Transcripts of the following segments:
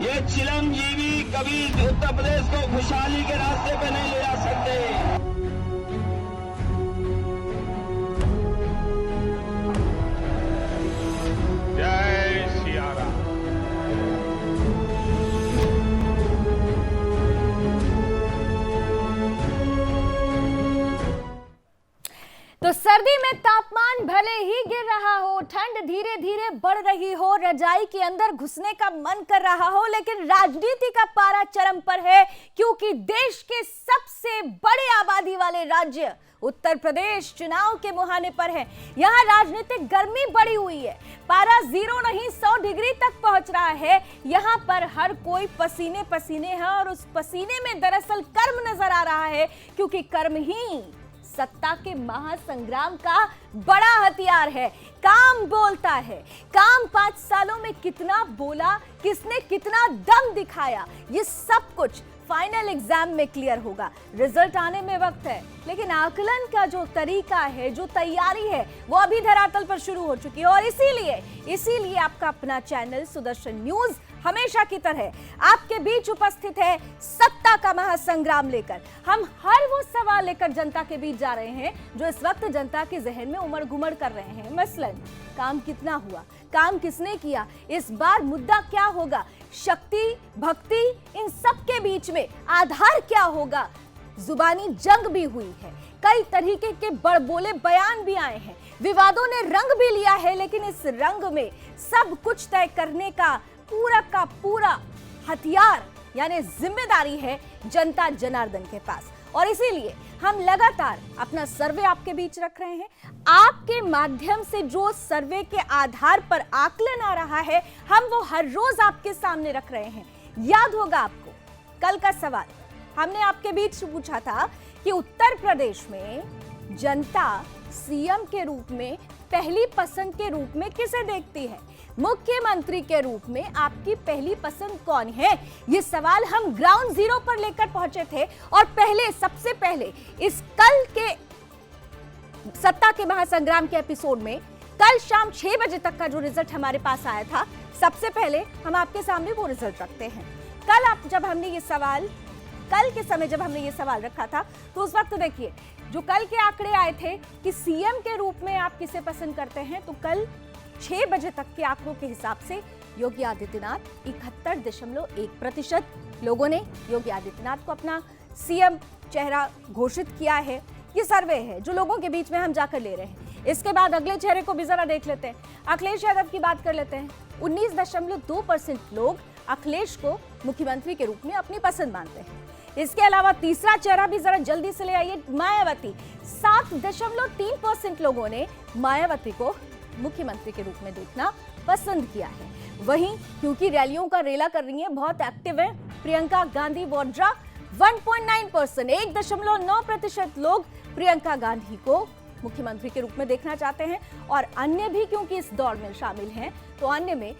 ये चिलमजीवी कभी उत्तर प्रदेश को खुशहाली के रास्ते पे नहीं ले जा सकते। जय सिया राम। तो सर्दी में तापमान भले ही गिर रहा हो, ठंड धीरे धीरे बढ़ रही हो, रजाई के अंदर घुसने का मन कर रहा हो, लेकिन राजनीति का पारा चरम पर है, क्योंकि देश के सबसे बड़े आबादी वाले राज्य उत्तर प्रदेश चुनाव के मुहाने पर है। यहाँ राजनीतिक गर्मी बढ़ी हुई है, पारा 0 नहीं 100 डिग्री तक पहुंच रहा है। यहाँ पर हर कोई पसीने पसीने है और उस पसीने में दरअसल कर्म नजर आ रहा है, क्योंकि कर्म ही सत्ता के महासंग्राम का बड़ा हथियार है। काम बोलता है, काम 5 सालों में कितना बोला, किसने कितना दम दिखाया, ये सब कुछ फाइनल एग्जाम में क्लियर होगा। रिजल्ट आने में वक्त है, लेकिन आकलन का जो तरीका है, जो तैयारी है, वो अभी धरातल पर शुरू हो चुकी है। और इसीलिए आपका अपना चैनल सुदर्शन न्यूज हमेशा की तरह आपके बीच उपस्थित है सत्ता का महासंग्राम लेकर। हम हर वो सवाल लेकर जनता के बीच जा रहे हैं जो इस वक्त जनता के जहन में उमड़ घुमड़ कर रहे हैं। मसलन काम कितना हुआ, काम किसने किया, इस बार मुद्दा क्या होगा, शक्ति भक्ति इन सब के बीच में आधार क्या होगा। जुबानी जंग भी हुई है, कई तरीके के बड़बोले बयान भी आए हैं, विवादों ने रंग भी लिया है, लेकिन इस रंग में सब कुछ तय करने का पूरा हथियार यानी जिम्मेदारी है जनता जनार्दन के पास। और इसीलिए हम लगातार अपना सर्वे आपके बीच रख रहे हैं। आपके माध्यम से जो सर्वे के आधार पर आकलन आ रहा है, हम वो हर रोज आपके सामने रख रहे हैं। याद होगा आपको कल का सवाल हमने आपके बीच पूछा था कि उत्तर प्रदेश में जनता सीएम के रूप में पहली पसंद के रूप में किसे देखती है, मुख्यमंत्री के रूप में आपकी पहली पसंद कौन है। ये सवाल हम ग्राउंड जीरो पर लेकर पहुंचे थे और सबसे पहले इस कल के सत्ता के महासंग्राम के एपिसोड में कल शाम 6 बजे तक का जो रिजल्ट हमारे पास आया था, सबसे पहले हम आपके सामने वो रिजल्ट रखते हैं। कल के समय जब हमने ये सवाल रखा था, तो उस वक्त देखिए जो कल के आंकड़े आए थे कि सीएम के रूप में आप किसे पसंद करते हैं, तो कल 6 बजे तक के आंकड़ों के हिसाब से योगी आदित्यनाथ 71.1% लोगों ने योगी आदित्यनाथ को अपना सीएम चेहरा घोषित किया है। ये सर्वे है जो लोगों के बीच में हम जाकर ले रहे हैं। इसके बाद अगले चेहरे को भी जरा देख लेते हैं, अखिलेश यादव की बात कर लेते हैं। 19.2% लोग अखिलेश को मुख्यमंत्री के रूप में अपनी पसंद मानते हैं। इसके अलावा तीसरा चेहरा भी जरा जल्दी से ले आइए, मायावती। 7.3% लोगों ने मायावती को मुख्यमंत्री के रूप में देखना पसंद किया है। वहीं क्योंकि रैलियों का रेला कर रही है, बहुत एक्टिव है, प्रियंका गांधी वाड्रा 1.9%, 1.9% लोग प्रियंका गांधी को मुख्यमंत्री के रूप में देखना चाहते हैं। और अन्य भी क्योंकि इस दौड़ में शामिल हैं, तो अन्य में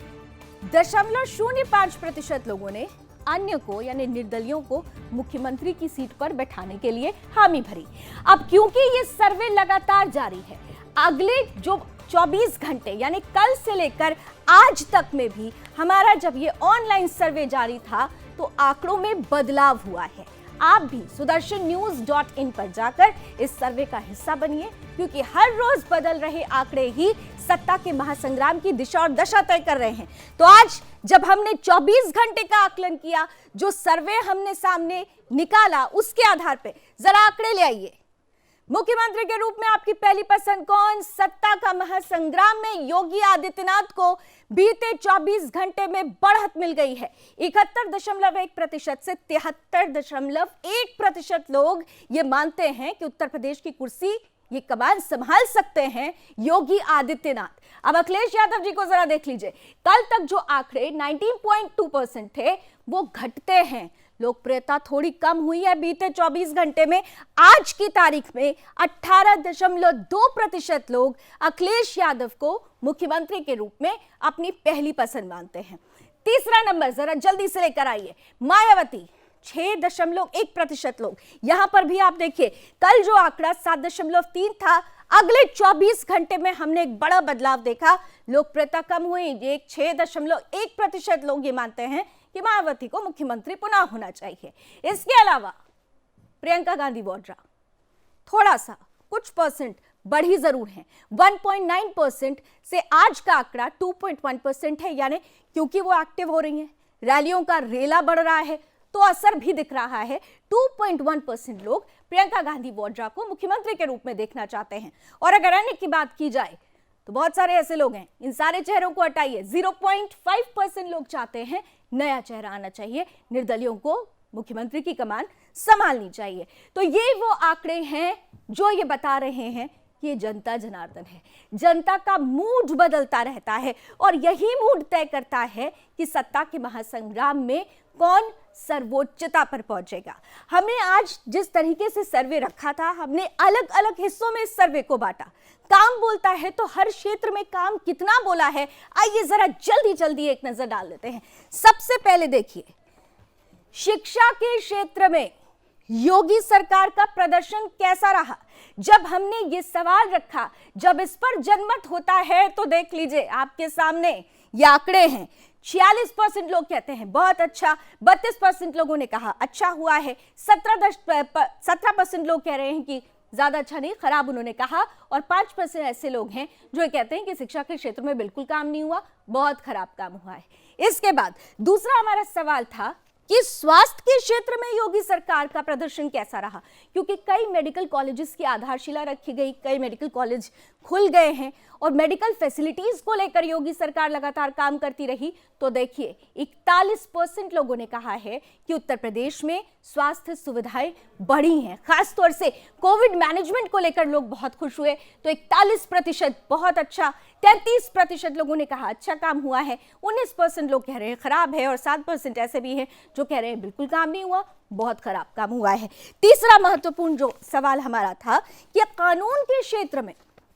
0.05% लोगों ने अन्य को यानी निर्दलियों को मुख्यमंत्री की सीट पर बैठाने के लिए हामी भरी। अब क्योंकि ये सर्वे लगातार जारी है, अगले जो 24 घंटे यानी कल से लेकर आज तक में भी हमारा जब ये ऑनलाइन सर्वे जारी था, तो आंकड़ों में बदलाव हुआ है। आप भी sudarshannews.in पर जाकर इस सर्वे का हिस्सा बनिए, क्योंकि हर रोज बदल रहे आंकड़े ही सत्ता के महासंग्राम की दिशा और दशा तय कर रहे हैं। तो आज जब हमने 24 घंटे का आकलन किया, जो सर्वे हमने सामने निकाला, उसके आधार पे जरा आंकड़े ले आइए। मुख्यमंत्री के रूप में आपकी पहली पसंद कौन? सत्ता का महासंग्राम में योगी आदित्यनाथ को बीते 24 घंटे में बढ़त मिल गई है। 71.1% से 73.1% लोग ये मानते हैं कि उत्तर प्रदेश की कुर्सी ये कमान संभाल सकते हैं योगी आदित्यनाथ। अब अखिलेश यादव जी को जरा देख लीजिए, कल तक जो आंकड़े 19.2% थे वो घटते हैं, लोकप्रियता थोड़ी कम हुई है बीते 24 घंटे में। आज की तारीख में 18.2% लोग अखिलेश यादव को मुख्यमंत्री के रूप में अपनी पहली पसंद मानते हैं। तीसरा नंबर जरा जल्दी से लेकर आइए, मायावती 6.1% लोग। यहां पर भी आप देखिए, कल जो आंकड़ा 7.3 था, अगले 24 घंटे में हमने एक बड़ा बदलाव देखा, लोकप्रियता कम हुई। 6.1% लोग ये मानते हैं कि मायावती को मुख्यमंत्री पुनः होना चाहिए। इसके अलावा प्रियंका गांधी वाड्रा थोड़ा सा कुछ परसेंट बढ़ी जरूर है, 1.9% से आज का आंकड़ा 2.1% है, यानी क्योंकि वो एक्टिव हो रही हैं, रैलियों का रेला बढ़ रहा है तो असर भी दिख रहा है। 2.1% लोग प्रियंका गांधी वाड्रा को मुख्यमंत्री के रूप में देखना चाहते हैं। और अगर अन्य की बात की जाए तो बहुत सारे ऐसे लोग हैं, इन सारे चेहरों को हटाइए, 0.5% लोग चाहते हैं नया चेहरा आना चाहिए, निर्दलियों को मुख्यमंत्री की कमान संभालनी चाहिए। तो ये वो आंकड़े हैं जो ये बता रहे हैं कि ये जनता जनार्दन है, जनता का मूड बदलता रहता है और यही मूड तय करता है कि सत्ता के महासंग्राम में कौन सर्वोच्चता पर पहुंचेगा। हमने आज जिस तरीके से सर्वे रखा था, हमने अलग अलग हिस्सों में इस सर्वे को बांटा। काम बोलता है तो हर क्षेत्र में काम कितना बोला है, आइए जरा जल्दी जल्दी एक नजर डाल लेते हैं। सबसे पहले देखिए, शिक्षा के क्षेत्र में योगी सरकार का प्रदर्शन कैसा रहा। जब हमने ये सवाल रखा, जब इस पर जनमत होता है तो देख लीजिए आपके सामने ये आंकड़े हैं। 46% लोग कहते हैं बहुत अच्छा, 32% लोगों ने कहा अच्छा हुआ है, 17% लोग कह रहे हैं कि ज्यादा अच्छा नहीं, खराब उन्होंने कहा, और 5% ऐसे लोग हैं जो कहते हैं कि शिक्षा के क्षेत्र में बिल्कुल काम नहीं हुआ, बहुत खराब काम हुआ है। इसके बाद दूसरा हमारा सवाल था कि स्वास्थ्य के क्षेत्र में योगी सरकार का प्रदर्शन कैसा रहा, क्योंकि कई मेडिकल कॉलेजेस की आधारशिला रखी गई, कई मेडिकल कॉलेज खुल गए हैं और मेडिकल फैसिलिटीज को लेकर योगी सरकार लगातार काम करती रही। तो देखिए 41% लोगों ने कहा है कि उत्तर प्रदेश में स्वास्थ्य सुविधाएं बढ़ी हैं, खासतौर से कोविड मैनेजमेंट को लेकर लोग बहुत खुश हुए। तो 41% बहुत अच्छा, 33% लोगों ने कहा अच्छा काम हुआ है, 19% लोग कह रहे हैं खराब है और 7% ऐसे भी हैं जो कह रहे हैं बिल्कुल काम नहीं हुआ, बहुत खराब काम हुआ है। तीसरा महत्वपूर्ण जो सवाल हमारा था कि कानून के क्षेत्र में,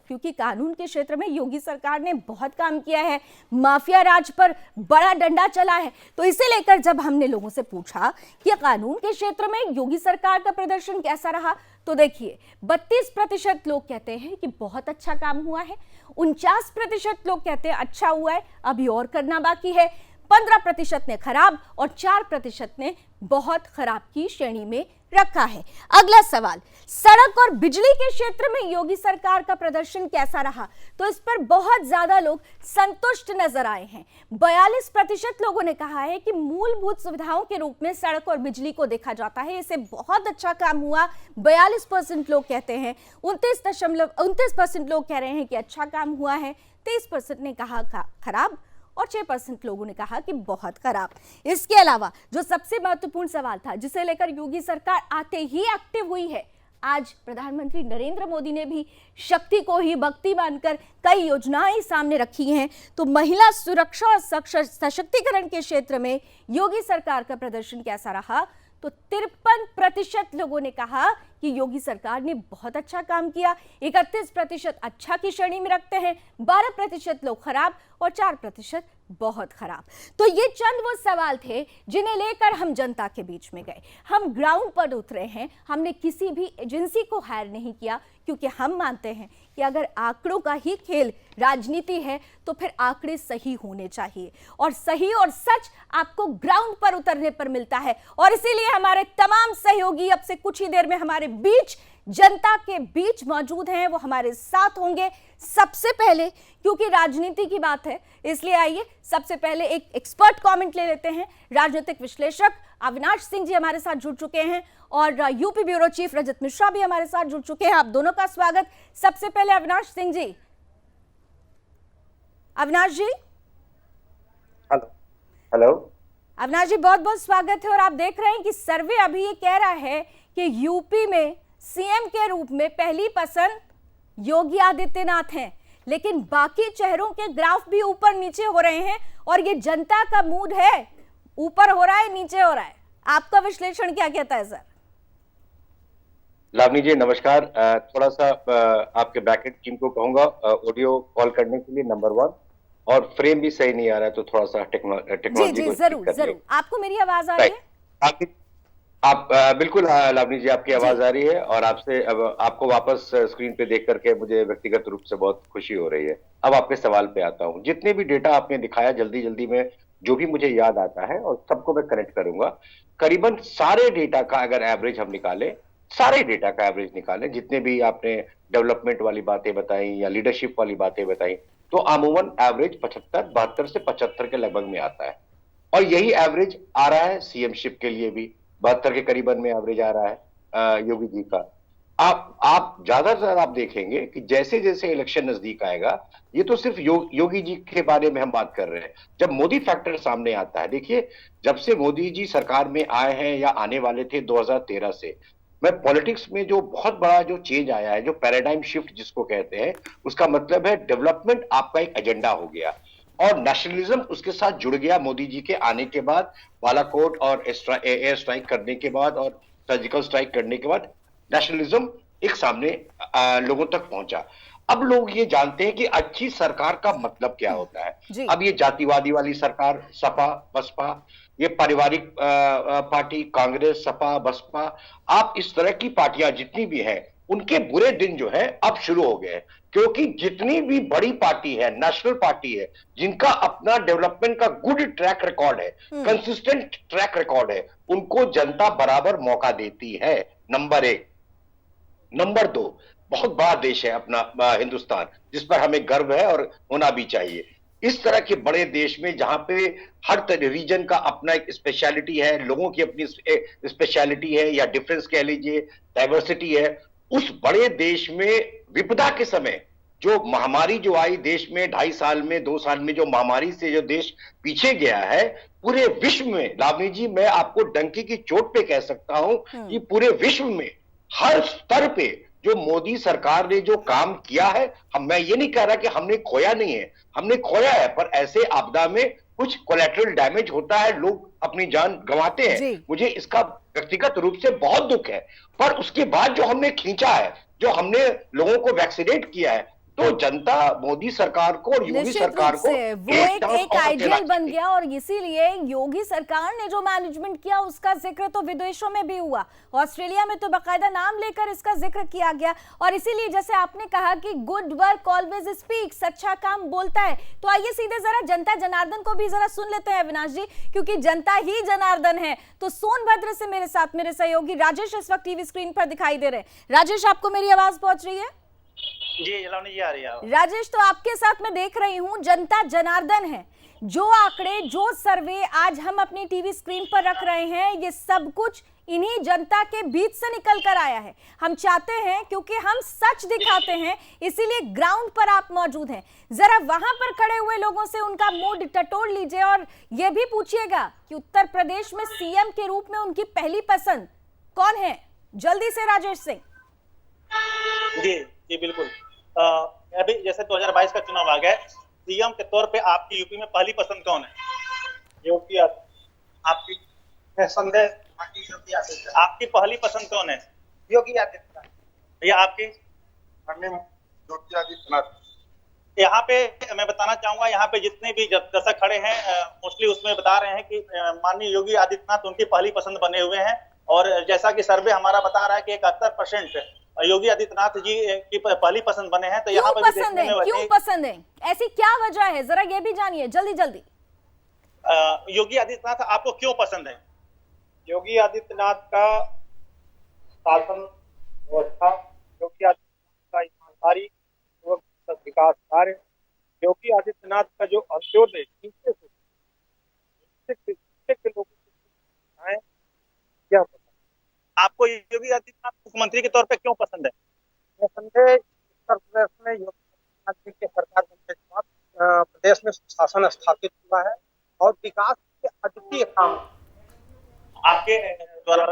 क्योंकि कानून के क्षेत्र में योगी सरकार ने बहुत काम किया है, माफिया राज पर बड़ा डंडा चला है, तो इसे लेकर जब हमने लोगों से पूछा कि कानून के क्षेत्र में योगी सरकार का प्रदर्शन कैसा रहा, तो देखिए 32% लोग कहते हैं कि बहुत अच्छा काम हुआ है, 49% लोग कहते हैं अच्छा हुआ है, अभी और करना बाकी है, 15% ने खराब और 4% ने बहुत खराब की श्रेणी में रखा है। अगला सवाल, सड़क और बिजली के क्षेत्र में योगी सरकार का प्रदर्शन कैसा रहा, तो इस पर बहुत ज्यादा लोग संतुष्ट नजर आए हैं। 42% लोगों ने कहा है कि मूलभूत सुविधाओं के रूप में सड़क और बिजली को देखा जाता है, इसे बहुत अच्छा काम हुआ, 42% लोग कहते हैं, 29% लोग कह रहे हैं कि अच्छा काम हुआ है, 23% ने कहा खराब और 6% लोगों ने कहा कि बहुत खराब। इसके अलावा जो सबसे महत्वपूर्ण सवाल था, जिसे लेकर योगी सरकार आते ही एक्टिव हुई है, आज प्रधानमंत्री नरेंद्र मोदी ने भी शक्ति को ही भक्ति मानकर कई योजनाएं सामने रखी हैं, तो महिला सुरक्षा और सशक्तिकरण के क्षेत्र में योगी सरकार का प्रदर्शन कैसा रहा, तो 53% लोगों ने कहा कि योगी सरकार ने बहुत अच्छा काम किया, 31% अच्छा की श्रेणी में रखते हैं, 12% लोग खराब और 4% बहुत खराब। तो ये चंद वो सवाल थे जिन्हें लेकर हम जनता के बीच में गए, हम ग्राउंड पर उतरे हैं, हमने किसी भी एजेंसी को हायर नहीं किया, क्योंकि हम मानते हैं कि अगर आंकड़ों का ही खेल राजनीति है तो फिर आंकड़े सही होने चाहिए, और सही और सच आपको ग्राउंड पर उतरने पर मिलता है। और इसीलिए हमारे तमाम सहयोगी अब से कुछ ही देर में हमारे बीच, जनता के बीच मौजूद हैं, वो हमारे साथ होंगे। सबसे पहले, क्योंकि राजनीति की बात है, इसलिए आइए सबसे पहले एक एक्सपर्ट कमेंट ले लेते हैं। राजनीतिक विश्लेषक अविनाश सिंह जी हमारे साथ जुड़ चुके हैं और यूपी ब्यूरो चीफ रजत मिश्रा भी हमारे साथ जुड़ चुके हैं। आप दोनों का स्वागत। सबसे पहले अविनाश सिंह जी। अविनाश जी, हेलो अविनाश जी, बहुत बहुत स्वागत है। और आप देख रहे हैं कि सर्वे अभी ये कह रहा है कि यूपी में सीएम के रूप में पहली पसंद योगी आदित्यनाथ हैं, लेकिन बाकी चेहरों के ग्राफ भी ऊपर नीचे हो रहे हैं और ये जनता का मूड है, ऊपर हो रहा है नीचे हो रहा है। आपका विश्लेषण क्या कहता है सर? लावनी जी नमस्कार। थोड़ा सा आपके बैकएंड टीम को कहूंगा ऑडियो कॉल करने के लिए नंबर 1, और फ्रेम भी सही नहीं आ रहा है, तो थोड़ा सा टेक्नोलॉजी को जरूर जरूर। आपको मेरी आवाज आ रही है? आप बिल्कुल लावनी जी, आपकी आवाज आ रही है और आपसे अब आपको वापस स्क्रीन पे देख करके मुझे व्यक्तिगत रूप से बहुत खुशी हो रही है। अब आपके सवाल पे आता हूँ। जितने भी डेटा आपने दिखाया जल्दी जल्दी में जो भी मुझे याद आता है, और सबको मैं कनेक्ट करूंगा। करीबन सारे डेटा का अगर एवरेज हम निकालें, सारे डेटा का एवरेज निकालें, जितने भी आपने डेवलपमेंट वाली बातें बताई या लीडरशिप वाली बातें बताई, तो अमूमन एवरेज 75, 72 से 75 के लगभग में आता है। और यही एवरेज आ रहा है सीएमशिप के लिए भी, 72 के करीबन में एवरेज आ रहा है योगी जी का। आप ज्यादातर आप देखेंगे कि जैसे जैसे इलेक्शन नजदीक आएगा, ये तो सिर्फ योगी जी के बारे में हम बात कर रहे हैं। जब मोदी फैक्टर सामने आता है, देखिए जब से मोदी जी सरकार में आए हैं या आने वाले थे 2013 से, मैं पॉलिटिक्स में जो बहुत बड़ा जो चेंज आया है, जो पैराडाइम शिफ्ट जिसको कहते हैं, उसका मतलब है डेवलपमेंट आपका एक एजेंडा हो गया और नेशनलिज्म उसके साथ जुड़ गया। मोदी जी के आने के बाद, बालाकोट और एयर स्ट्राइक करने के बाद और सर्जिकल स्ट्राइक करने के बाद नेशनलिज्म एक सामने लोगों तक पहुंचा। अब लोग ये जानते हैं कि अच्छी सरकार का मतलब क्या होता है। अब ये जातिवादी वाली सरकार, सपा बसपा, ये पारिवारिक पार्टी कांग्रेस सपा बसपा, आप इस तरह की पार्टियां जितनी भी हैं, उनके बुरे दिन जो है अब शुरू हो गए हैं। क्योंकि जितनी भी बड़ी पार्टी है, नेशनल पार्टी है, जिनका अपना डेवलपमेंट का गुड ट्रैक रिकॉर्ड है, कंसिस्टेंट ट्रैक रिकॉर्ड है, उनको जनता बराबर मौका देती है। नंबर 1। नंबर 2, बहुत बड़ा देश है अपना हिंदुस्तान, जिस पर हमें गर्व है और होना भी चाहिए। इस तरह के बड़े देश में जहां पे हर रीजन का अपना एक स्पेशलिटी है, लोगों की अपनी स्पेशलिटी है या डिफरेंस कह लीजिए, डाइवर्सिटी है, उस बड़े देश में विपदा के समय जो महामारी जो आई देश में 2.5 साल में 2 साल में, जो महामारी से जो देश पीछे गया है, पूरे विश्व में, लावनी जी मैं आपको डंकी की चोट पे कह सकता हूं कि पूरे विश्व में हर स्तर पे जो मोदी सरकार ने जो काम किया है, मैं ये नहीं कह रहा कि हमने खोया नहीं है, हमने खोया है, पर ऐसे आपदा में कुछ कोलैटरल डैमेज होता है, लोग अपनी जान गंवाते हैं। मुझे इसका व्यक्तिगत रूप से बहुत दुख है, पर उसके बाद जो हमने खींचा है, जो हमने लोगों को वैक्सीनेट किया है, तो जनता मोदी सरकार को और योगी सरकार को वो एक आइडियल बन गया। और इसीलिए योगी सरकार ने जो मैनेजमेंट किया उसका जिक्र तो विदेशों में भी हुआ, ऑस्ट्रेलिया में तो बाकायदा नाम लेकर इसका जिक्र किया गया। और इसीलिए जैसे आपने कहा कि गुड वर्क ऑलवेज स्पीक्स, अच्छा काम बोलता है, तो आइए सीधे जरा जनता जनार्दन को भी जरा सुन लेते हैं अविनाश जी, क्योंकि जनता ही जनार्दन है। तो सोनभद्र से मेरे साथ मेरे सहयोगी राजेश इस वक्त टीवी स्क्रीन पर दिखाई दे रहे हैं। राजेश, आपको मेरी आवाज पहुंच रही है? जी जलावनी जी आ रही है। राजेश, तो आपके साथ मैं देख रही हूं जनता जनार्दन है। जो आंकड़े, जो सर्वे आज हम अपनी टीवी स्क्रीन पर रख रहे हैं, ये सब कुछ इन्हीं जनता के बीच से निकल कर आया है। हम चाहते हैं, क्योंकि हम सच दिखाते हैं, इसीलिए ग्राउंड पर आप मौजूद हैं। जरा वहां पर खड़े हुए लोगों से उनका मूड टटोल लीजिए और ये भी पूछिएगा कि उत्तर प्रदेश में सीएम के रूप में उनकी पहली पसंद कौन है। जल्दी से राजेश सिंह। जी बिल्कुल। अभी जैसे 2022 का चुनाव आ गया, सीएम के तौर पे आपकी यूपी में पहली पसंद कौन है? योगी आपकी पसंद है? आपकी पहली पसंद कौन है? योगी आदित्यनाथ। भैया आपकी? योगी आदित्यनाथ। यहाँ पे मैं बताना चाहूंगा, यहाँ पे जितने भी दर्शक खड़े हैं मोस्टली उसमें बता रहे हैं कि माननीय योगी आदित्यनाथ उनकी पहली पसंद बने हुए हैं। और जैसा कि सर्वे हमारा बता रहा है कि 71% योगी आदित्यनाथ जी की पहली पसंद बने हैं। तो यहाँ पर क्यों पसंद है, ऐसी क्या वजह है, जरा ये भी जानिए जल्दी जल्दी। योगी आदित्यनाथ आपको क्यों पसंद है? योगी आदित्यनाथ का शासन व्यवस्था, योगी आदित्यनाथ का ईमानदारी विकास कार्य, योगी आदित्यनाथ का जो अंत्योदय नीचे से लोगों को आपको योगी आदित्यनाथ मुख्यमंत्री के तौर पे क्यों पसंद है? पसंद है, उत्तर प्रदेश में योगी आदित्यनाथ जी की सरकार बनने के बाद प्रदेश में शासन स्थापित हुआ है और विकास के अद्वितीय काम आपके द्वारा।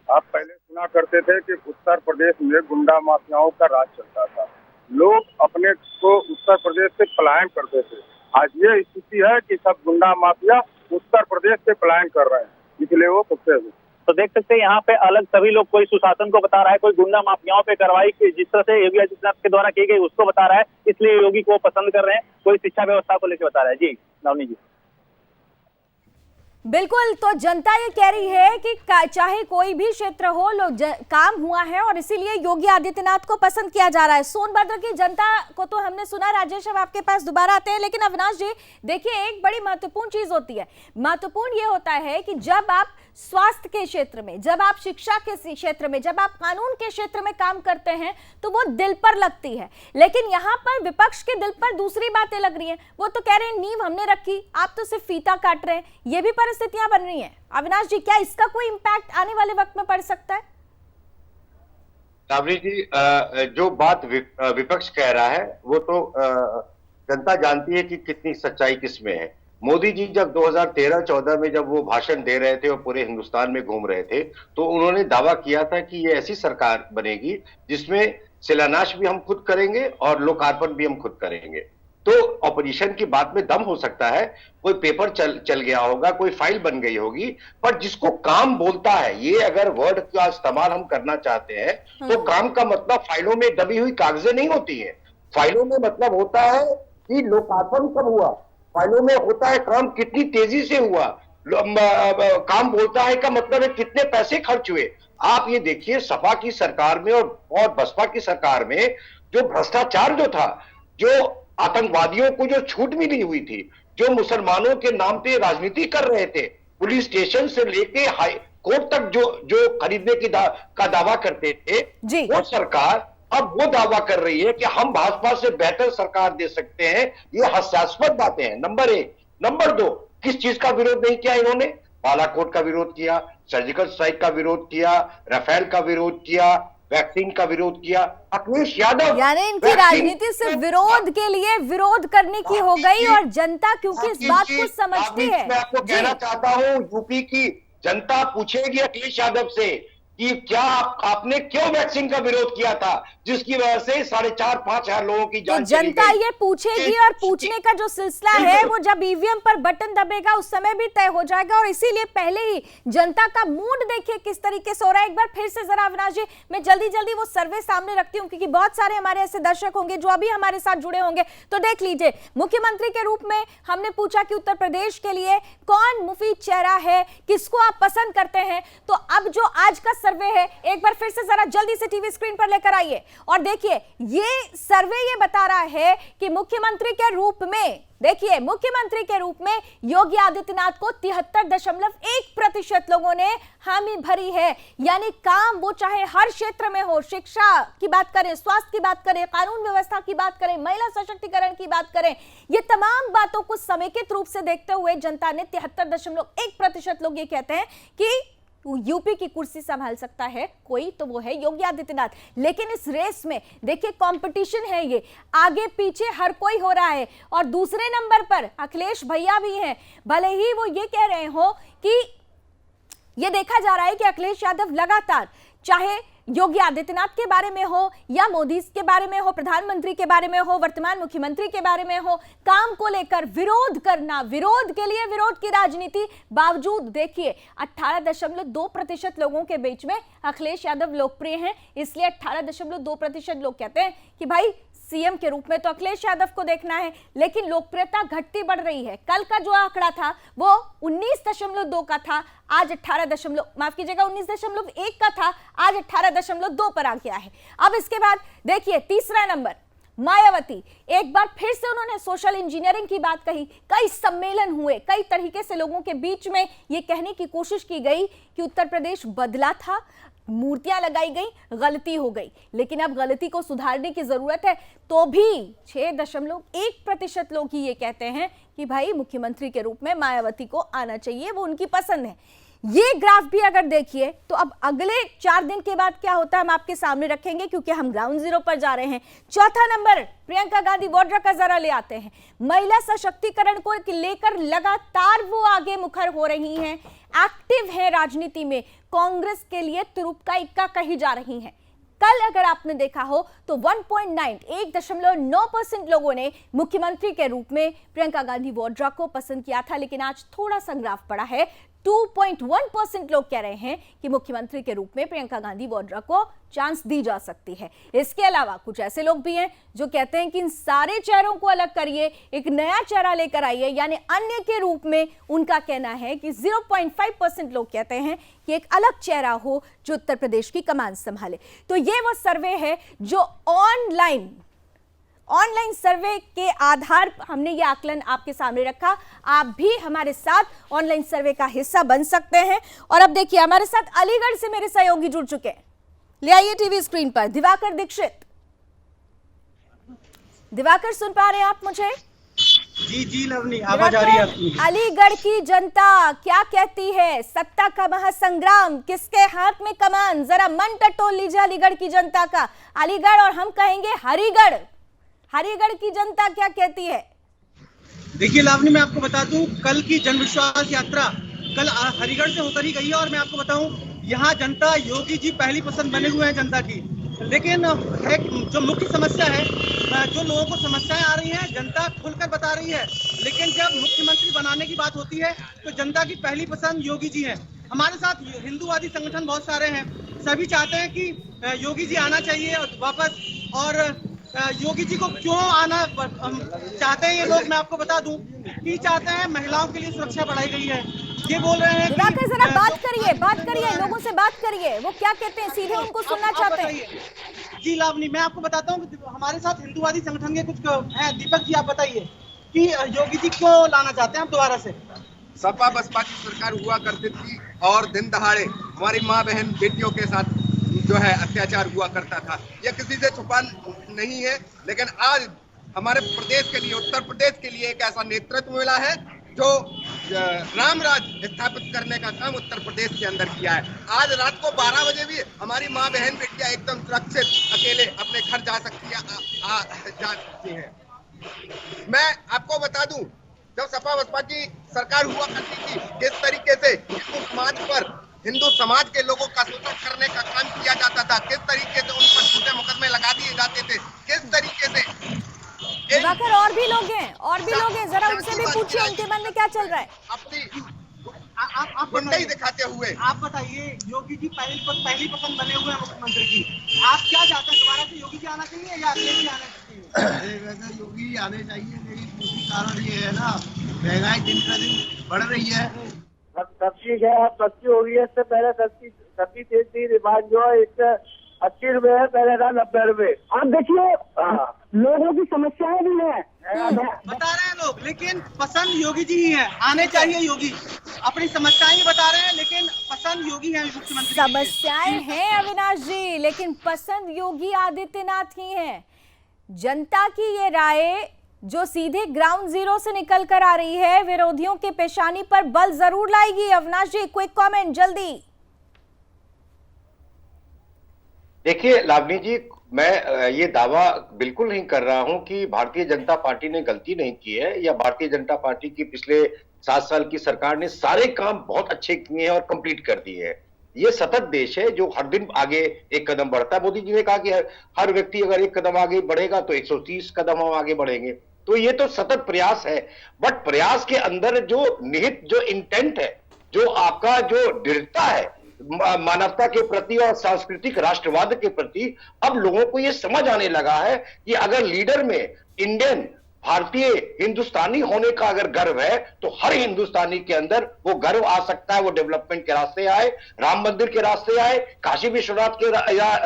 आप पहले सुना करते थे कि उत्तर प्रदेश में गुंडा माफियाओं का राज चलता था, लोग अपने को उत्तर प्रदेश से पलायन करते थे। आज ये स्थिति है कि सब गुंडा माफिया उत्तर प्रदेश से पलायन कर रहे हैं, इसलिए वो सबसे है। तो देख सकते हैं यहाँ पे अलग सभी लोग, कोई सुशासन को बता रहा है, कोई गुंडा माफियाओं पे कार्रवाई जिस तरह से योगी आदित्यनाथ के द्वारा की गई उसको बता रहा है, इसलिए योगी को पसंद कर रहे हैं। कोई शिक्षा व्यवस्था को लेकर बता रहा है। जी लावनी जी। बिल्कुल, तो जनता ये कह रही है कि चाहे कोई भी क्षेत्र हो, लोग काम हुआ है और इसीलिए योगी आदित्यनाथ को पसंद किया जा रहा है। सोनभद्र की जनता को तो हमने सुना। राजेश, अब आपके पास दोबारा आते हैं, लेकिन अविनाश जी देखिए, एक बड़ी महत्वपूर्ण चीज होती है। महत्वपूर्ण ये होता है कि जब आप स्वास्थ्य के क्षेत्र में, जब आप शिक्षा के क्षेत्र में, जब आप कानून के क्षेत्र में काम करते हैं तो वो दिल पर लगती है। लेकिन यहाँ पर विपक्ष के दिल पर दूसरी बातें लग रही हैं। वो तो कह रहे हैं नींव हमने रखी, आप तो सिर्फ फीता काट रहे हैं। ये भी परिस्थितियां बन रही हैं। अविनाश जी, क्या इसका कोई इम्पैक्ट आने वाले वक्त में पड़ सकता है? सावरी जी, जो बात विपक्ष कह रहा है वो तो जनता जानती है कि कितनी सच्चाई किसमें है। मोदी जी जब 2013-14 में जब वो भाषण दे रहे थे और पूरे हिंदुस्तान में घूम रहे थे, तो उन्होंने दावा किया था कि ये ऐसी सरकार बनेगी जिसमें शिलान्यास भी हम खुद करेंगे और लोकार्पण भी हम खुद करेंगे। तो ऑपोजिशन की बात में दम हो सकता है, कोई पेपर चल गया होगा, कोई फाइल बन गई होगी, पर जिसको काम बोलता है, ये अगर वर्ड का इस्तेमाल हम करना चाहते हैं तो काम का मतलब फाइलों में दबी हुई कागजें नहीं होती है। फाइलों में मतलब होता है कि लोकार्पण कब हुआ, फाइलों में होता है काम कितनी तेजी से हुआ, काम बोलता है का मतलब है कितने पैसे खर्च हुए। आप ये देखिए, सपा की सरकार में और बसपा की सरकार में जो भ्रष्टाचार जो था, जो आतंकवादियों को जो छूट मिली हुई थी, जो मुसलमानों के नाम पे राजनीति कर रहे थे, पुलिस स्टेशन से लेके हाई कोर्ट तक जो खरीदने का दावा करते थे, वो सरकार अब वो दावा कर रही है कि हम भाजपा से बेहतर सरकार दे सकते हैं। ये हास्यास्पद बातें हैं, नंबर 1। नंबर 2, किस चीज का विरोध नहीं किया इन्होंने? बालाकोट का विरोध किया, सर्जिकल स्ट्राइक का विरोध किया, राफेल का विरोध किया, वैक्सीन का विरोध किया। अखिलेश यादव, यानी इनकी राजनीति सिर्फ विरोध के लिए विरोध करने की हो गई, और जनता क्योंकि इस बात को समझती है। मैं आपको कहना चाहता हूँ, यूपी की जनता पूछेगी अखिलेश यादव से कि क्या आपने क्यों वैक्सीन का विरोध किया था, जिसकी वजह से 4,500-5 हजार लोगों की जान चली गई। जनता ये पूछेगी, और पूछने का जो सिलसिला है वो जब ईवीएम पर बटन दबेगा उस समय भी तय हो जाएगा। और इसीलिए पहले ही जनता का मूड देखिए किस तरीके से हो रहा है। एक बार फिर से जरा अविनाश जी, मैं जल्दी वो सर्वे सामने रखती हूँ, क्योंकि बहुत सारे हमारे ऐसे दर्शक होंगे जो अभी हमारे साथ जुड़े होंगे। तो देख लीजिए, मुख्यमंत्री के रूप में हमने पूछा कि उत्तर प्रदेश के लिए कौन मुफीद चेहरा है, किसको आप पसंद करते हैं। तो अब जो आज का सर्वे है, एक बार फिर से जरा जल्दी से टीवी स्क्रीन पर लेकर आइए और देखिए। ये सर्वे ये बता रहा है कि मुख्यमंत्री के रूप में, देखिए, मुख्यमंत्री के रूप में योगी आदित्यनाथ को 73.1% लोगों ने हामी भरी है। यानी काम वो चाहे हर क्षेत्र में हो, शिक्षा की बात करें, स्वास्थ्य की बात करें, कानून व्यवस्था की बात करें, महिला सशक्तिकरण की बात करें, ये तमाम बातों को समेकित रूप से देखते हुए जनता ने 73.1% लोग ये कहते हैं कि यूपी की कुर्सी संभाल सकता है कोई, तो वो है योगी आदित्यनाथ। लेकिन इस रेस में देखिए कंपटीशन है, ये आगे पीछे हर कोई हो रहा है। और दूसरे नंबर पर अखिलेश भैया भी हैं। भले ही वो ये कह रहे हो कि ये देखा जा रहा है कि अखिलेश यादव लगातार, चाहे योगी आदित्यनाथ के बारे में हो या मोदी के बारे में हो, प्रधानमंत्री के बारे में हो, वर्तमान मुख्यमंत्री के बारे में हो, काम को लेकर विरोध करना, विरोध के लिए विरोध की राजनीति। बावजूद देखिए 18.2% लोगों के बीच में अखिलेश यादव लोकप्रिय हैं। इसलिए 18.2% लोग कहते हैं कि भाई सीएम के रूप में तो अखिलेश यादव को देखना है। लेकिन लोकप्रियता घटती बढ़ रही है। कल का जो आंकड़ा था वो 19.2 का था, आज 19.1 का था, आज 18.2 पर आ गया है। अब इसके बाद देखिए तीसरा नंबर मायावती। एक बार फिर से उन्होंने सोशल इंजीनियरिंग की बात कही। कई सम्मेलन हुए, कई तरीके से लोगों के बीच में यह कहने की कोशिश की गई कि उत्तर प्रदेश बदला था, मूर्तियां लगाई गई, गलती हो गई, लेकिन अब गलती को सुधारने की जरूरत है। तो भी 6.1% लोग ही ये कहते हैं कि भाई मुख्यमंत्री के रूप में मायावती को आना चाहिए, वो उनकी पसंद है। ये ग्राफ भी अगर देखिए तो अब अगले 4 दिन के बाद क्या होता है हम आपके सामने रखेंगे, क्योंकि हम ग्राउंड जीरो पर जा रहे हैं। चौथा नंबर प्रियंका गांधी वाड्रा का जरा ले आते हैं। महिला सशक्तिकरण को लेकर लगातार वो आगे मुखर हो रही हैं, एक्टिव है राजनीति में, कांग्रेस के लिए तुरुप का इक्का कही जा रही हैं। कल अगर आपने देखा हो तो 1.9% लोगों ने मुख्यमंत्री के रूप में प्रियंका गांधी वाड्रा को पसंद किया था, लेकिन आज थोड़ा सा ग्राफ पड़ा है। 2.1% लोग कह रहे हैं कि मुख्यमंत्री के रूप में प्रियंका गांधी वाड्रा को चांस दी जा सकती है। इसके अलावा कुछ ऐसे लोग भी हैं जो कहते हैं कि इन सारे चेहरों को अलग करिए, एक नया चेहरा लेकर आइए, यानी अन्य के रूप में। उनका कहना है कि 0.5% लोग कहते हैं कि एक अलग चेहरा हो जो उत्तर प्रदेश की कमान संभाले। तो ये वो सर्वे है जो ऑनलाइन सर्वे के आधार पर हमने ये आकलन आपके सामने रखा। आप भी हमारे साथ ऑनलाइन सर्वे का हिस्सा बन सकते हैं। और अब देखिए, हमारे साथ अलीगढ़ से मेरे सहयोगी जुड़ चुके हैं। ले आइए टीवी स्क्रीन पर दिवाकर दीक्षित। दिवाकर, सुन पा रहे हैं आप मुझे? जी लवनी, आवाज आ रही है आपकी? अलीगढ़ की जनता क्या कहती है? सत्ता का महासंग्राम, किसके हाथ में कमान? जरा मन टटोल लीजिए अलीगढ़ की जनता का। अलीगढ़ और हम कहेंगे हरिगढ़ की जनता क्या कहती है? देखिए लावनी, मैं आपको बता दूं, कल की जन विश्वास यात्रा कल हरिगढ़ से होकर ही गई है। और मैं आपको बताऊं, यहाँ जनता योगी जी पहली पसंद बने हुए हैं जनता की। लेकिन एक जो मुख्य समस्या है, जो लोगों को समस्याएं आ रही हैं, जनता खुलकर बता रही है। लेकिन जब मुख्यमंत्री बनाने की बात होती है तो जनता की पहली पसंद योगी जी है। हमारे साथ हिंदूवादी संगठन बहुत सारे हैं, सभी चाहते हैं कि योगी जी आना चाहिए वापस। और योगी जी को क्यों आना चाहते हैं ये लोग, मैं आपको बता दूं कि चाहते हैं महिलाओं के लिए सुरक्षा बढ़ाई गई है। ये बोल रहे हैं कि जरा बात करिए, लोगों से बात करिए, वो क्या कहते हैं, सीधे उनको सुनना चाहते हैं। जी लावनी, मैं आपको बताता हूँ कि हमारे साथ हिंदूवादी संगठन के कुछ हैं। दीपक जी, आप बताइए कि योगी जी क्यों लाना चाहते हैं आप दोबारा से? सपा बसपा की सरकार हुआ करती थी और दिन दहाड़े हमारी माँ बहन बेटियों के साथ जो है अत्याचार हुआ करता था। यह किसी से छुपा नहीं है। लेकिन आज हमारे प्रदेश के लिए, उत्तर प्रदेश के लिए एक ऐसा नेतृत्व मिला है जो राम राज स्थापित करने का काम उत्तर प्रदेश के अंदर किया है। आज रात को 12 बजे भी हमारी माँ बहन बेटियां एकदम सुरक्षित अकेले अपने घर जा सकती है। मैं आपको बता दूं, जब सपा बसपा की सरकार हुआ करती थी, किस तरीके से हिंदू समाज के लोगों का शोषण करने का काम किया जाता था, किस तरीके से उन पर झूठे मुकदमे लगा दिए जाते थे, किस तरीके से। और भी लोग हैं, जरा उनसे भी पूछिए उनके मन में क्या चल रहा है। अपनी आप गुंडाई दिखाते हुए आप बताइए, योगी जी पहली पसंद बने हुए हैं मुख्यमंत्री की। आप क्या चाहते हैं, दोबारा से योगी जी आना चाहिए या अखिलेश जी आना चाहिए? वैसे योगी आने चाहिए, लेकिन दूसरी कारण ये है ना, महंगाई दिन का दिन बढ़ रही है। सब्जी है, सस्ती हो गई है। इससे पहले सब्जी तेज थी, रिफाइंड जो है 180 रुपए है, पहले था 90 रुपए। आप देखिए, लोगों की समस्याएं भी है बता रहे हैं लोग, लेकिन पसंद योगी जी ही है। आने चाहिए योगी, अपनी समस्याएं बता रहे हैं, लेकिन पसंद योगी है मुख्यमंत्री। समस्याएं हैं अविनाश जी, लेकिन पसंद योगी आदित्यनाथ ही है। जनता की ये राय जो सीधे ग्राउंड जीरो से निकल कर आ रही है, विरोधियों के पेशानी पर बल जरूर लाएगी। अविनाश जी, क्विक कमेंट जल्दी। देखिए लावनी जी, मैं ये दावा बिल्कुल नहीं कर रहा हूं कि भारतीय जनता पार्टी ने गलती नहीं की है, या भारतीय जनता पार्टी की पिछले 7 साल की सरकार ने सारे काम बहुत अच्छे किए हैं और कंप्लीट कर दिए हैं। ये सतत देश है जो हर दिन आगे एक कदम बढ़ता है। मोदी जी ने कहा कि हर व्यक्ति अगर एक कदम आगे बढ़ेगा तो 130 कदम हम आगे बढ़ेंगे। तो ये तो सतत प्रयास है, बट प्रयास के अंदर जो निहित जो इंटेंट है, जो आपका जो दृढ़ता है मानवता के प्रति और सांस्कृतिक राष्ट्रवाद के प्रति, अब लोगों को ये समझ आने लगा है कि अगर लीडर में इंडियन, भारतीय, हिंदुस्तानी होने का अगर गर्व है तो हर हिंदुस्तानी के अंदर वो गर्व आ सकता है। वो डेवलपमेंट के रास्ते आए, राम मंदिर के रास्ते आए, काशी विश्वनाथ के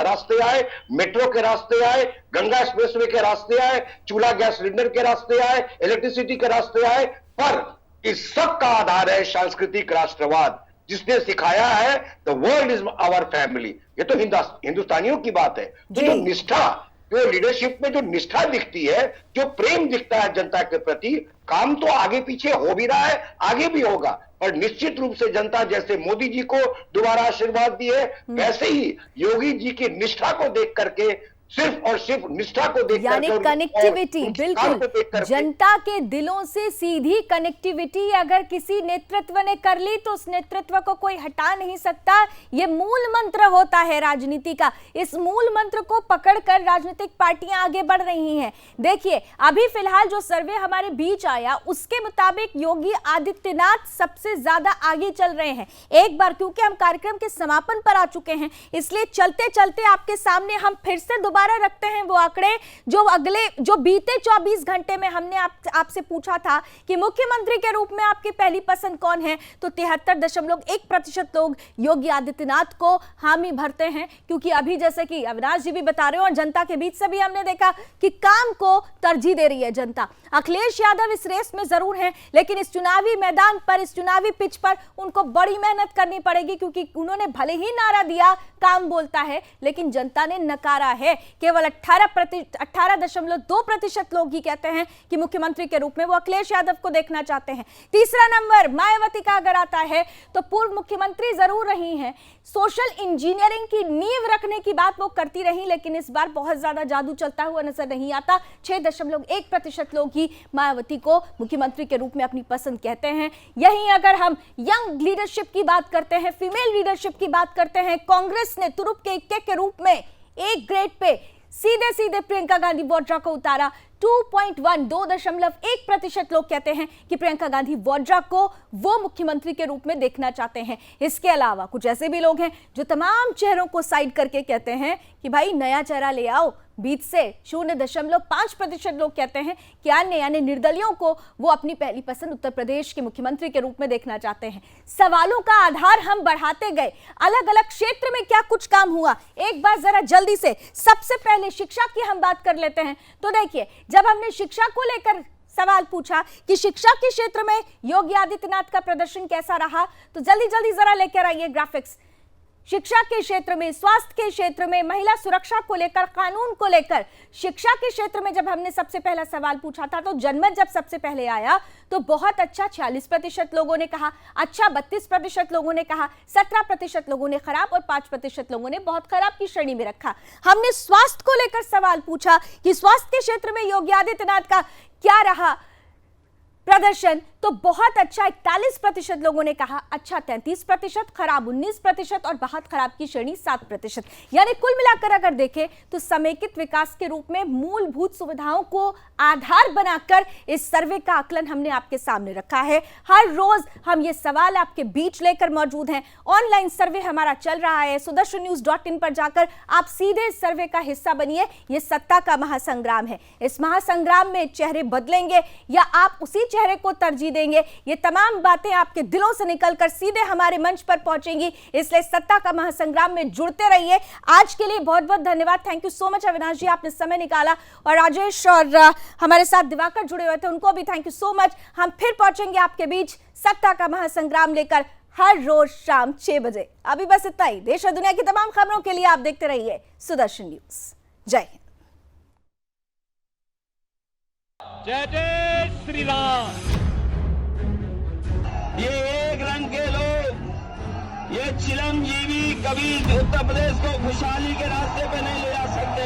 रास्ते आए, मेट्रो के रास्ते आए, गंगा एक्सप्रेसवे के रास्ते आए, चूल्हा गैस सिलेंडर के रास्ते आए, इलेक्ट्रिसिटी के रास्ते आए, पर इस सब का आधार है सांस्कृतिक राष्ट्रवाद, जिसने सिखाया है the world is our family. ये तो हिंदुस्तानियों की बात है। तो जो निष्ठा, जो लीडरशिप में जो निष्ठा दिखती है, जो प्रेम दिखता है जनता के प्रति, काम तो आगे पीछे हो भी रहा है, आगे भी होगा, और निश्चित रूप से जनता जैसे मोदी जी को दोबारा आशीर्वाद दी है, वैसे ही योगी जी की निष्ठा को देख करके सिर्फ और सिर्फ निष्ठा को देख यानी कनेक्टिविटी, बिल्कुल जनता के दिलों से सीधी कनेक्टिविटी अगर किसी नेतृत्व ने कर ली तो उस नेतृत्व को कोई हटा नहीं सकता। ये मूल मंत्र होता है राजनीति का। इस मूल मंत्र को पकड़कर राजनीतिक पार्टियां आगे बढ़ रही हैं। देखिए अभी फिलहाल जो सर्वे हमारे बीच आया उसके मुताबिक योगी आदित्यनाथ सबसे ज्यादा आगे चल रहे हैं। एक बार क्योंकि हम कार्यक्रम के समापन पर आ चुके हैं इसलिए चलते चलते आपके सामने हम फिर से दोबारा रखते हैं वो आंकड़े जो बीते 24 घंटे में हमने आपसे पूछा था कि मुख्यमंत्री के रूप में आपकी पहली पसंद कौन है, तो 73.1% लोग योगी आदित्यनाथ को हामी भरते हैं। क्योंकि अभी जैसे कि अविनाश जी भी बता रहे हो और जनता के बीच से भी हमने देखा कि काम को तरजीह दे रही है जनता। अखिलेश यादव इस रेस में जरूर हैं लेकिन इस चुनावी मैदान पर, इस चुनावी पिच पर उनको बड़ी मेहनत करनी पड़ेगी क्योंकि उन्होंने भले ही नारा दिया काम बोलता है लेकिन जनता ने नकारा है। केवल 18.2% लोग ही कहते हैं कि मुख्यमंत्री के रूप में वो अखिलेश यादव को देखना चाहते हैं। तीसरा नंबर मायावती का अगर आता है तो पूर्व मुख्यमंत्री जरूर रही हैं, सोशल इंजीनियरिंग की नींव रखने की बात वो करती रही लेकिन इस बार बहुत ज्यादा जादू चलता हुआ नजर नहीं आता। 6.1% लोग ही मायावती को मुख्यमंत्री के रूप में अपनी पसंद कहते हैं। यहीं अगर हम यंग लीडरशिप की बात करते हैं, फीमेल लीडरशिप की बात करते हैं, कांग्रेस ने तुरुप के इक्के के रूप में एक ग्रेड पे सीधे प्रियंका गांधी वाड्रा को उतारा। 2.1% लोग कहते हैं कि प्रियंका गांधी वाड्रा को वो मुख्यमंत्री के रूप में देखना चाहते हैं। इसके अलावा कुछ ऐसे भी लोग हैं जो तमाम चेहरों को साइड करके कहते हैं कि भाई नया चेहरा ले आओ। बीच से 0.5% लोग कहते हैं कि अन्य यानी निर्दलियों को वो अपनी पहली पसंद उत्तर प्रदेश के मुख्यमंत्री के रूप में देखना चाहते हैं। सवालों का आधार हम बढ़ाते गए, अलग अलग क्षेत्र में क्या कुछ काम हुआ। एक बार जरा जल्दी से सबसे पहले शिक्षा की हम बात कर लेते हैं। तो देखिए जब हमने शिक्षा को लेकर सवाल पूछा कि शिक्षा के क्षेत्र में योगी आदित्यनाथ का प्रदर्शन कैसा रहा, तो जल्दी जरा लेकर आइए ग्राफिक्स। शिक्षा के क्षेत्र में, स्वास्थ्य के क्षेत्र में, महिला सुरक्षा को लेकर, कानून को लेकर, शिक्षा के क्षेत्र में जब हमने सबसे पहला सवाल पूछा था तो जनमत जब सबसे पहले आया तो बहुत अच्छा 46% लोगों ने कहा, अच्छा 32% लोगों ने कहा, 17% लोगों ने खराब और 5% लोगों ने बहुत खराब की श्रेणी में रखा। हमने स्वास्थ्य को लेकर सवाल पूछा कि स्वास्थ्य के क्षेत्र में योगी आदित्यनाथ का क्या रहा प्रदर्शन, तो बहुत अच्छा 41% लोगों ने कहा, अच्छा 33%, खराब 19% और बहुत खराब की श्रेणी 7%। यानी कुल मिलाकर अगर देखें तो समेकित विकास के रूप में मूलभूत सुविधाओं को आधार बनाकर इस सर्वे का आकलन हमने आपके सामने रखा है। हर रोज हम ये सवाल आपके बीच लेकर मौजूद हैं। ऑनलाइन सर्वे हमारा चल रहा है, sudarshannews.in पर जाकर आप सीधे इस सर्वे का हिस्सा बनिए। ये सत्ता का महासंग्राम है। इस महासंग्राम में चेहरे बदलेंगे या आप उसी चेहरे को तरजीह देंगे, ये तमाम बातें आपके दिलों से निकलकर सीधे हमारे मंच पर पहुंचेंगी। इसलिए सत्ता का महासंग्राम में जुड़ते रहिए। आज के लिए बहुत बहुत धन्यवाद। Thank you so much Avinash ji, आपने समय निकाला, और राजेश और हमारे साथ दिवाकर जुड़े हुए थे, उनको भी थैंक यू सो मच। हम फिर पहुंचेंगे आपके बीच सत्ता का महासंग्राम लेकर हर रोज शाम 6 बजे। अभी बस इतना ही। देश और दुनिया की तमाम खबरों के लिए आप देखते रहिए सुदर्शन न्यूज। जय हिंद। जय जय श्री राम। ये एक रंग के लोग, ये चिरंजीवी कभी उत्तर प्रदेश को खुशहाली के रास्ते पे नहीं ले जा सकते।